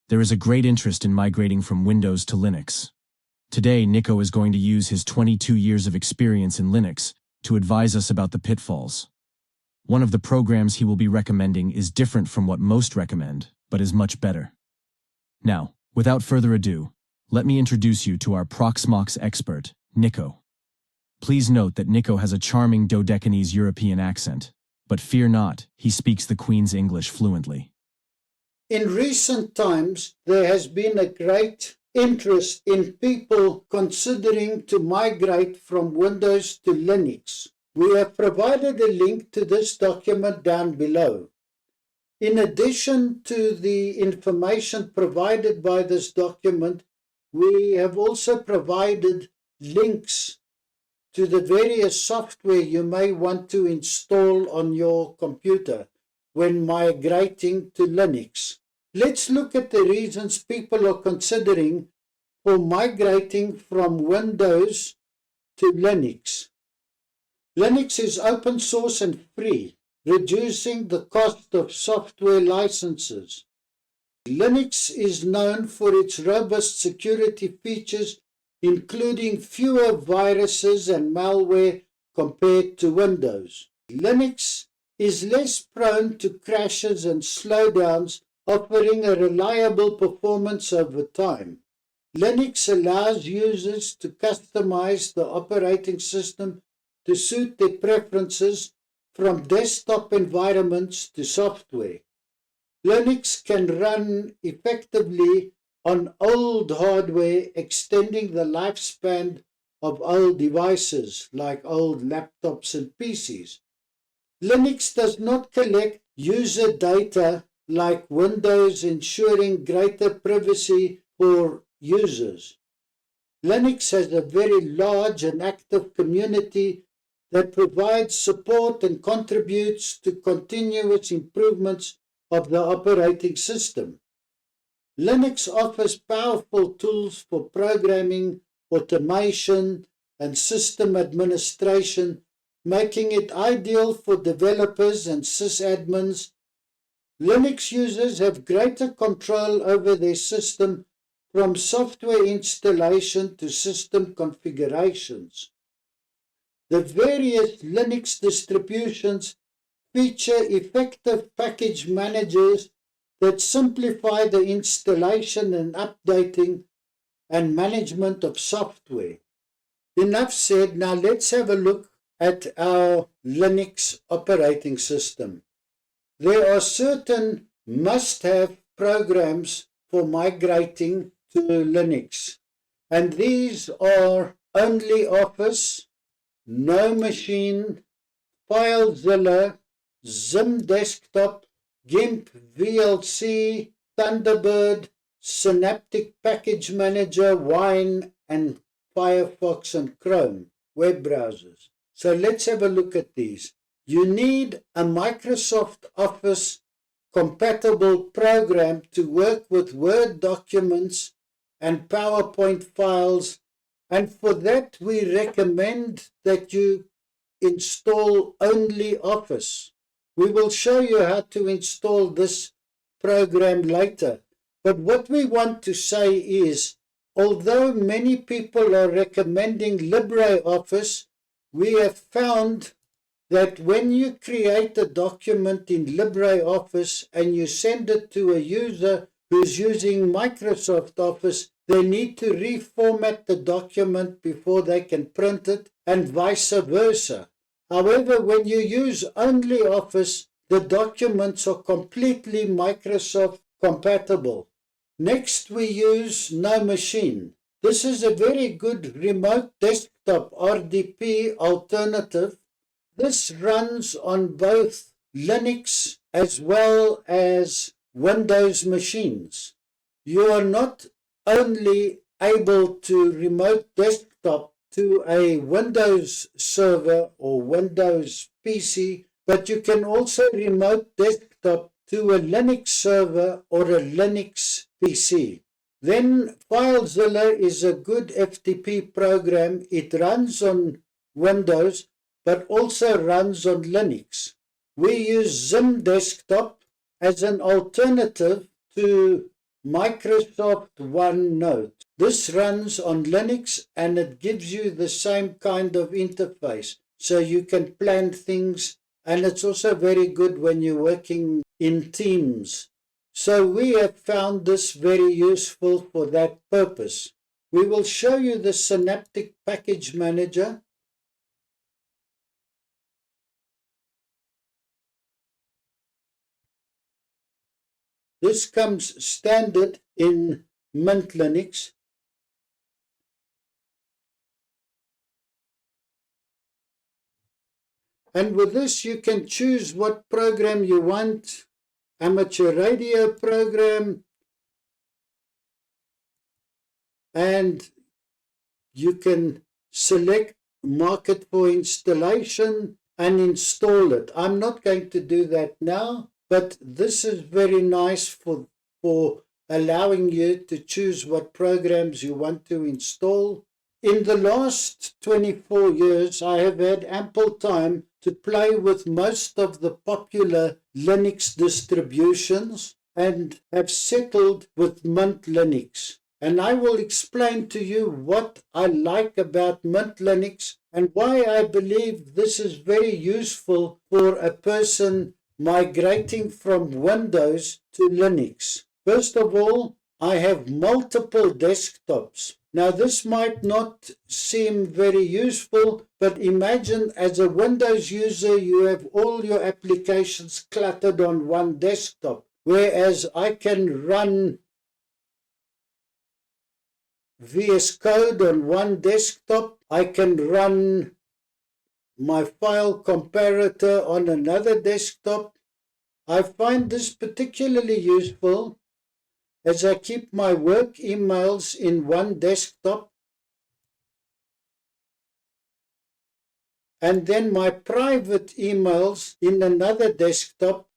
There is a great interest in migrating from Windows to Linux. Today, Nico is going to use his 22 years of experience in Linux to advise us about the pitfalls. One of the programs he will be recommending is different from what most recommend, but is much better. Now, without further ado, let me introduce you to our Proxmox expert, Nico. Please note that Nico has a charming Dodecanese European accent, but fear not, he speaks the Queen's English fluently. In recent times, there has been a great interest in people considering to migrate from Windows to Linux. We have provided a link to this document down below. In addition to the information provided by this document, we have also provided links to the various software you may want to install on your computer when migrating to Linux. Let's look at the reasons people are considering for migrating from Windows to Linux. Linux is open source and free, reducing the cost of software licenses. Linux is known for its robust security features, including fewer viruses and malware compared to Windows. Linux is less prone to crashes and slowdowns, offering a reliable performance over time. Linux allows users to customize the operating system to suit their preferences, from desktop environments to software. Linux can run effectively on old hardware, extending the lifespan of old devices like old laptops and PCs. Linux does not collect user data like Windows, ensuring greater privacy for users. Linux has a very large and active community that provides support and contributes to continuous improvements of the operating system. Linux offers powerful tools for programming, automation, and system administration, making it ideal for developers and sysadmins. Linux users have greater control over their system, from software installation to system configurations. The various Linux distributions feature effective package managers that simplify the installation and updating and management of software. Enough said, now let's have a look at our Linux operating system. There are certain must-have programs for migrating to Linux, and these are OnlyOffice, NoMachine, Filezilla, Zimdesktop, GIMP, VLC, Thunderbird, Synaptic Package Manager, Wine, and Firefox and Chrome web browsers. So let's have a look at these. You need a Microsft Office Compatible program to work with Word documents and PowerPoint files, and for that we recommend that you install OnlyOffice. We will show you how to install this program later, but what we want to say is, although many people are recommending LibreOffice, we have found that when you create a document in LibreOffice and you send it to a user who's using Microsoft Office, they need to reformat the document before they can print it, and vice versa. However, when you use OnlyOffice, the documents are completely Microsoft compatible. Next, we use NoMachine. This is a very good remote desktop RDP alternative. This runs on both Linux as well as Windows machines. You are not only able to remote desktop to a Windows server or Windows PC, but you can also remote desktop to a Linux server or a Linux PC. Then Filezilla is a good FTP program. It runs on Windows, but also runs on Linux. We use Zimdesktop as an alternative to Microsoft OneNote. This runs on Linux and it gives you the same kind of interface. So you can plan things, and it's also very good when you're working in teams. So we have found this very useful for that purpose. We will show you the Synaptic Package Manager. This comes standard in Mint Linux. And with this, you can choose what program you want, amateur radio program, and you can select mark it for installation and install it. I'm not going to do that now, but this is very nice for allowing you to choose what programs you want to install. In the last 24 years, I have had ample time to play with most of the popular Linux distributions and have settled with Mint Linux. And I will explain to you what I like about Mint Linux and why I believe this is very useful for a person migrating from Windows to Linux. First of all, I have multiple desktops. Now, this might not seem very useful, but imagine as a Windows user, you have all your applications cluttered on one desktop, whereas I can run VS Code on one desktop. I can run my file comparator on another desktop. I find this particularly useful as I keep my work emails in one desktop and then my private emails in another desktop,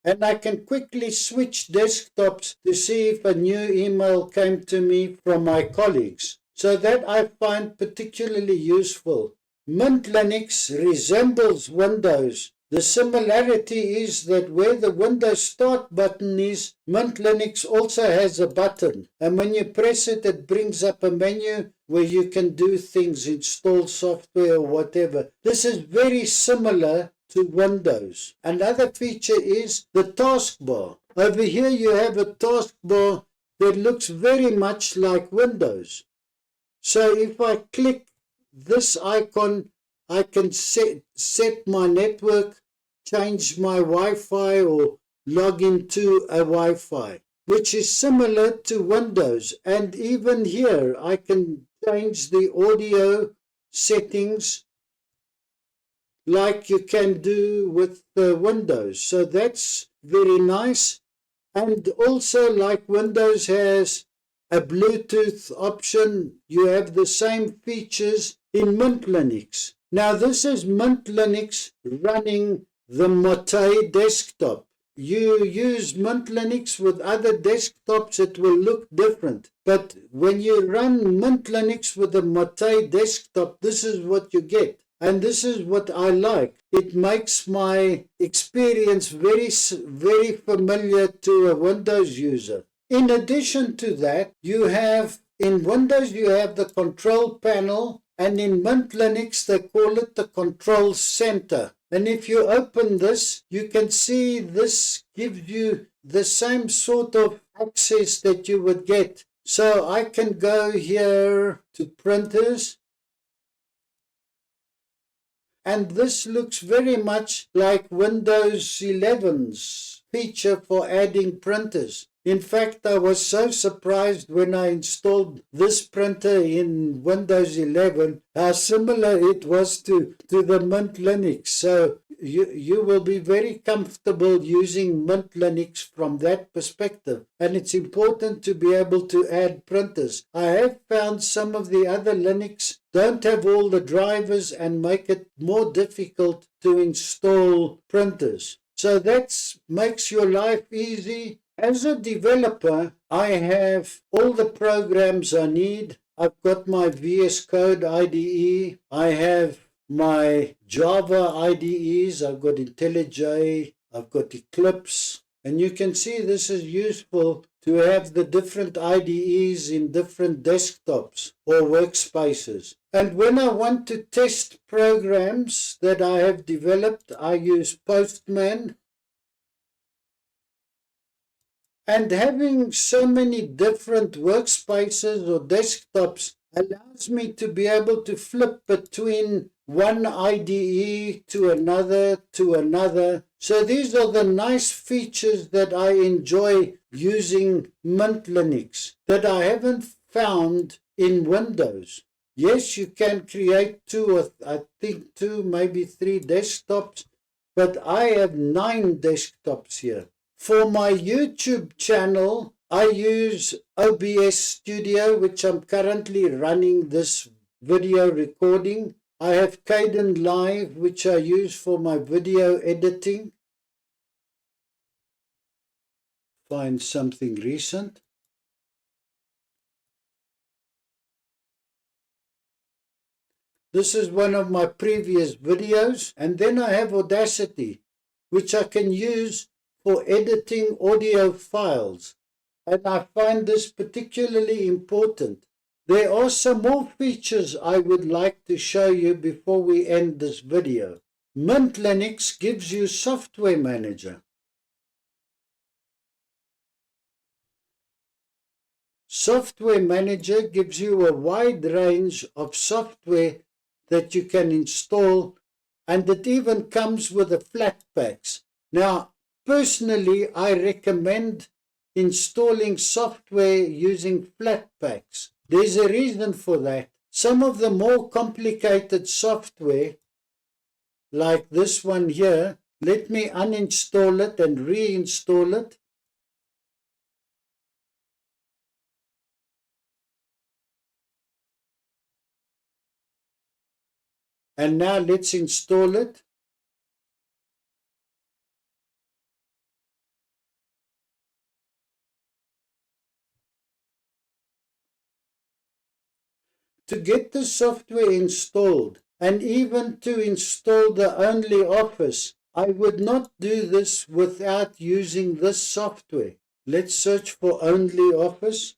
and I can quickly switch desktops to see if a new email came to me from my colleagues. So that I find particularly useful. Mint Linux resembles Windows. The similarity is that where the Windows Start button is, Mint Linux also has a button. And when you press it, it brings up a menu where you can do things, install software or whatever. This is very similar to Windows. Another feature is the taskbar. Over here you have a taskbar that looks very much like Windows. So if I click this icon, I can set my network, change my Wi-Fi or log into a Wi-Fi, which is similar to Windows. And even here, I can change the audio settings like you can do with Windows. So that's very nice. And also, like Windows has a Bluetooth option, you have the same features in Mint Linux. Now, this is Mint Linux running the Mate desktop. You use Mint Linux with other desktops, it will look different. But when you run Mint Linux with a Mate desktop, this is what you get. And this is what I like. It makes my experience very, very familiar to a Windows user. In addition to that, in Windows you have the control panel, and in Mint Linux they call it the control center. And if you open this, you can see this gives you the same sort of access that you would get. So I can go here to printers, and this looks very much like Windows 11's feature for adding printers. In fact, I was so surprised when I installed this printer in Windows 11, how similar it was to the Mint Linux. So you will be very comfortable using Mint Linux from that perspective. And it's important to be able to add printers. I have found some of the other Linux don't have all the drivers and make it more difficult to install printers. So that makes your life easy. As a developer, I have all the programs I need. I've got my VS Code IDE. I have my Java IDEs. I've got IntelliJ. I've got Eclipse. And you can see this is useful to have the different IDEs in different desktops or workspaces. And when I want to test programs that I have developed, I use Postman. And having so many different workspaces or desktops allows me to be able to flip between one IDE to another. So these are the nice features that I enjoy using Mint Linux that I haven't found in Windows. Yes, you can create two, maybe three desktops, but I have 9 desktops here. For my YouTube channel, I use OBS Studio, which I'm currently running this video recording. I have Kden Live, which I use for my video editing. Find something recent. This is one of my previous videos. And then I have Audacity, which I can use for editing audio files. And I find this particularly important. There are some more features I would like to show you before we end this video. Mint Linux gives you Software Manager. Software Manager gives you a wide range of software that you can install, and it even comes with the Flatpaks. Now, personally, I recommend installing software using Flatpaks. There's a reason for that. Some of the more complicated software, like this one here, let me uninstall it and reinstall it. And now let's install it. To get the software installed, and even to install the OnlyOffice, I would not do this without using this software. Let's search for OnlyOffice.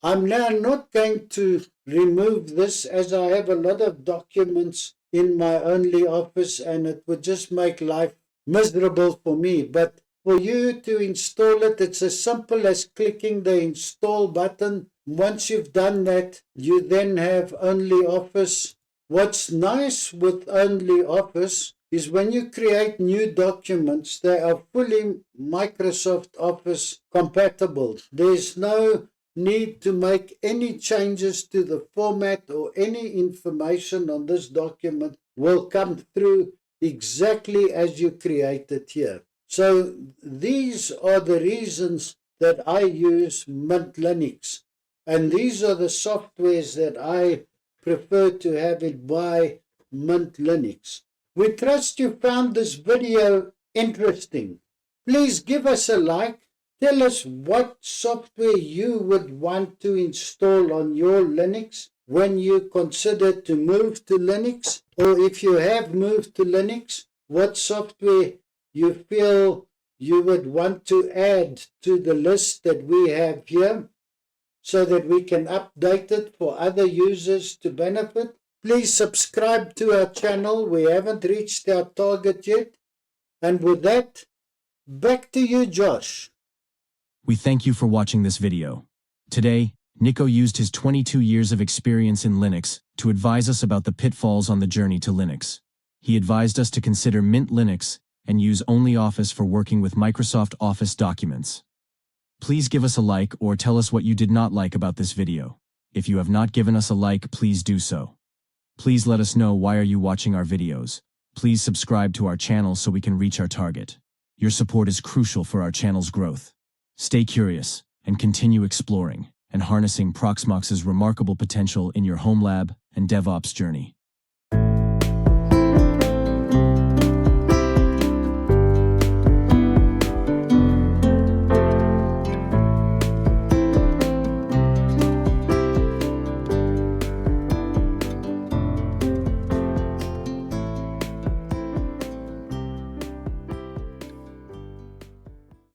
I'm now not going to remove this, as I have a lot of documents in my OnlyOffice and it would just make life miserable for me. But for you to install it, it's as simple as clicking the install button. Once you've done that, you then have OnlyOffice. What's nice with OnlyOffice is when you create new documents, they are fully Microsft Office compatible. There's no need to make any changes to the format, or any information on this document will come through exactly as you create it here. So these are the reasons that I use Mint Linux, and these are the softwares that I prefer to have in my Mint Linux. We trust you found this video interesting. Please give us a like. Tell us what software you would want to install on your Linux when you consider to move to Linux, or if you have moved to Linux, what software you feel you would want to add to the list that we have here so that we can update it for other users to benefit. Please subscribe to our channel. We haven't reached our target yet. And with that, back to you, Josh. We thank you for watching this video. Today, Nico used his 22 years of experience in Linux to advise us about the pitfalls on the journey to Linux. He advised us to consider Mint Linux and use OnlyOffice for working with Microsoft Office documents. Please give us a like or tell us what you did not like about this video. If you have not given us a like, please do so. Please let us know why are you watching our videos. Please subscribe to our channel so we can reach our target. Your support is crucial for our channel's growth. Stay curious and continue exploring and harnessing Proxmox's remarkable potential in your home lab and DevOps journey.